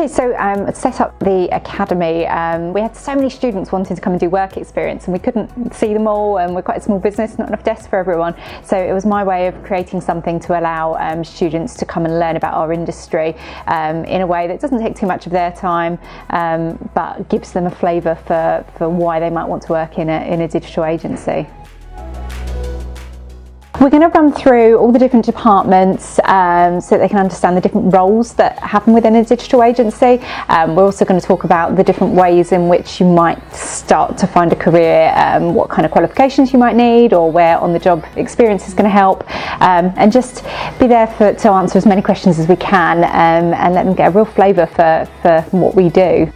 Okay, so set up the academy. We had so many students wanting to come and do work experience, and we couldn't see them all, and we're quite a small business, not enough desks for everyone. So it was my way of creating something to allow students to come and learn about our industry in a way that doesn't take too much of their time, but gives them a flavour for why they might want to work in a digital agency. We're going to run through all the different departments so that they can understand the different roles that happen within a digital agency. We're also going to talk about the different ways in which you might start to find a career, what kind of qualifications you might need, or where on-the-job experience is going to help, and just be there to answer as many questions as we can and let them get a real flavour for what we do.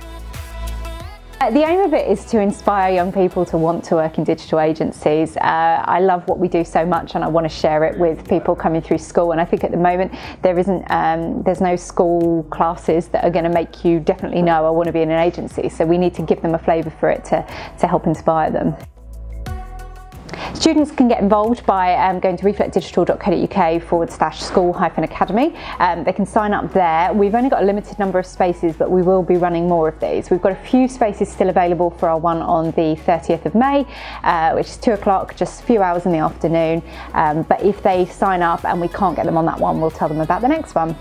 The aim of it is to inspire young people to want to work in digital agencies. I love what we do so much, and I want to share it with people coming through school. And I think at the moment there's no school classes that are going to make you definitely know I want to be in an agency. So we need to give them a flavour for it to help inspire them. Students can get involved by going to reflectdigital.co.uk/school-academy. They can sign up there. We've only got a limited number of spaces, but we will be running more of these. We've got a few spaces still available for our one on the 30th of May, which is 2 o'clock, just a few hours in the afternoon. But if they sign up and we can't get them on that one, we'll tell them about the next one.